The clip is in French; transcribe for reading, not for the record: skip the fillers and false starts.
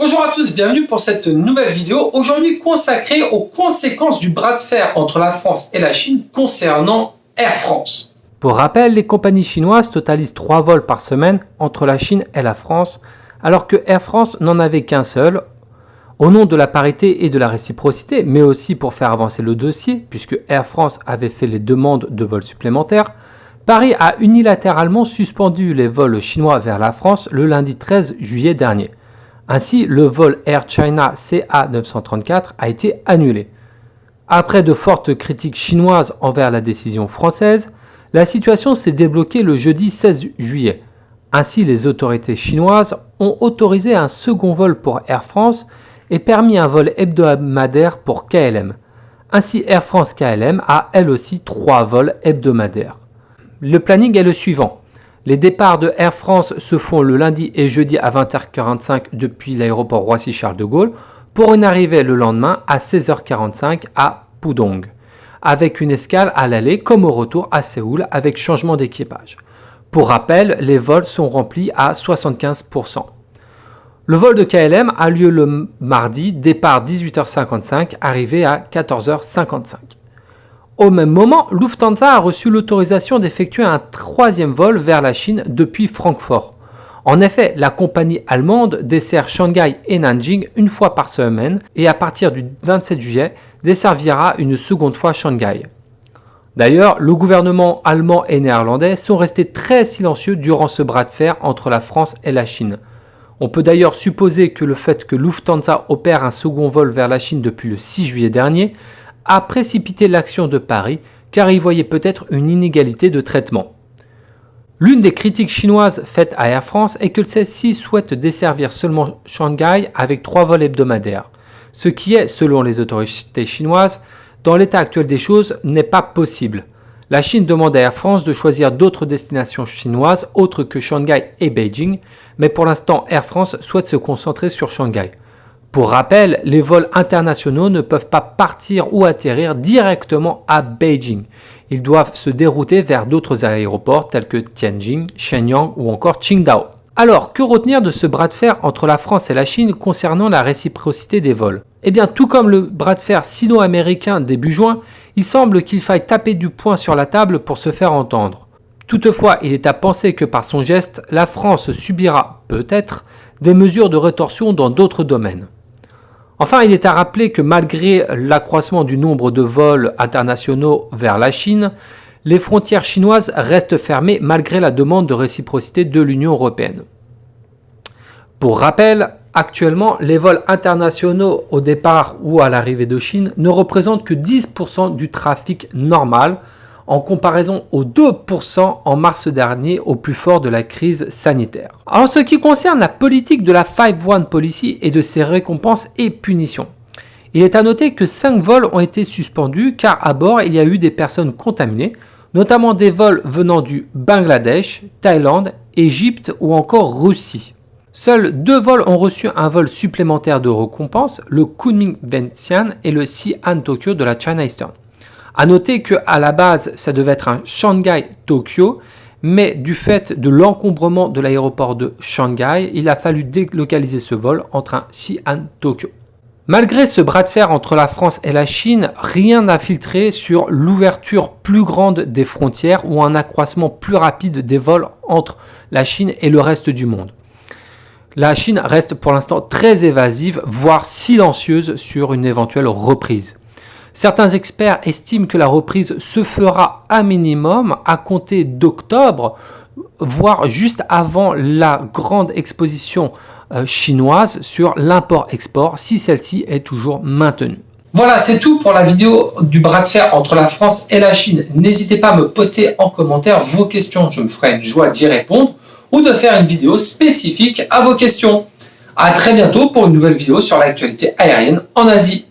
Bonjour à tous, bienvenue pour cette nouvelle vidéo, aujourd'hui consacrée aux conséquences du bras de fer entre la France et la Chine concernant Air France. Pour rappel, les compagnies chinoises totalisent 3 vols par semaine entre la Chine et la France, alors que Air France n'en avait qu'un seul, au nom de la parité et de la réciprocité, mais aussi pour faire avancer le dossier, puisque Air France avait fait les demandes de vols supplémentaires. Paris a unilatéralement suspendu les vols chinois vers la France le lundi 13 juillet dernier. Ainsi, le vol Air China CA934 a été annulé. Après de fortes critiques chinoises envers la décision française, la situation s'est débloquée le jeudi 16 juillet. Ainsi, les autorités chinoises ont autorisé un second vol pour Air France et permis un vol hebdomadaire pour KLM. Ainsi, Air France KLM a elle aussi 3 vols hebdomadaires. Le planning est le suivant. Les départs de Air France se font le lundi et jeudi à 20h45 depuis l'aéroport Roissy-Charles de Gaulle pour une arrivée le lendemain à 16h45 à Pudong, avec une escale à l'aller comme au retour à Séoul avec changement d'équipage. Pour rappel, les vols sont remplis à 75%. Le vol de KLM a lieu le mardi, départ 18h55, arrivée à 14h55. Au même moment, Lufthansa a reçu l'autorisation d'effectuer un 3e vol vers la Chine depuis Francfort. En effet, la compagnie allemande dessert Shanghai et Nanjing une fois par semaine et à partir du 27 juillet, desservira une seconde fois Shanghai. D'ailleurs, le gouvernement allemand et néerlandais sont restés très silencieux durant ce bras de fer entre la France et la Chine. On peut d'ailleurs supposer que le fait que Lufthansa opère un second vol vers la Chine depuis le 6 juillet dernier a précipité l'action de Paris car il voyait peut-être une inégalité de traitement. L'une des critiques chinoises faites à Air France est que celle-ci souhaite desservir seulement Shanghai avec 3 vols hebdomadaires, ce qui est, selon les autorités chinoises, dans l'état actuel des choses, n'est pas possible. La Chine demande à Air France de choisir d'autres destinations chinoises autres que Shanghai et Beijing, mais pour l'instant Air France souhaite se concentrer sur Shanghai. Pour rappel, les vols internationaux ne peuvent pas partir ou atterrir directement à Beijing. Ils doivent se dérouter vers d'autres aéroports tels que Tianjin, Shenyang ou encore Qingdao. Alors, que retenir de ce bras de fer entre la France et la Chine concernant la réciprocité des vols ? Eh bien, tout comme le bras de fer sino-américain début juin, il semble qu'il faille taper du poing sur la table pour se faire entendre. Toutefois, il est à penser que par son geste, la France subira, peut-être, des mesures de rétorsion dans d'autres domaines. Enfin, il est à rappeler que malgré l'accroissement du nombre de vols internationaux vers la Chine, les frontières chinoises restent fermées malgré la demande de réciprocité de l'Union européenne. Pour rappel, actuellement, les vols internationaux au départ ou à l'arrivée de Chine ne représentent que 10% du trafic normal, en comparaison aux 2% en mars dernier au plus fort de la crise sanitaire. En ce qui concerne la politique de la 5-1 Policy et de ses récompenses et punitions, il est à noter que 5 vols ont été suspendus car à bord il y a eu des personnes contaminées, notamment des vols venant du Bangladesh, Thaïlande, Égypte ou encore Russie. Seuls 2 vols ont reçu un vol supplémentaire de récompense, le Kunming-Vientiane et le Xi'an-Tokyo de la China Eastern. A noter qu'à la base, ça devait être un Shanghai-Tokyo, mais du fait de l'encombrement de l'aéroport de Shanghai, il a fallu délocaliser ce vol entre un Xi'an-Tokyo. Malgré ce bras de fer entre la France et la Chine, rien n'a filtré sur l'ouverture plus grande des frontières ou un accroissement plus rapide des vols entre la Chine et le reste du monde. La Chine reste pour l'instant très évasive, voire silencieuse sur une éventuelle reprise. Certains experts estiment que la reprise se fera à minimum à compter d'octobre, voire juste avant la grande exposition chinoise sur l'import-export, si celle-ci est toujours maintenue. Voilà, c'est tout pour la vidéo du bras de fer entre la France et la Chine. N'hésitez pas à me poster en commentaire vos questions, je me ferai une joie d'y répondre, ou de faire une vidéo spécifique à vos questions. À très bientôt pour une nouvelle vidéo sur l'actualité aérienne en Asie.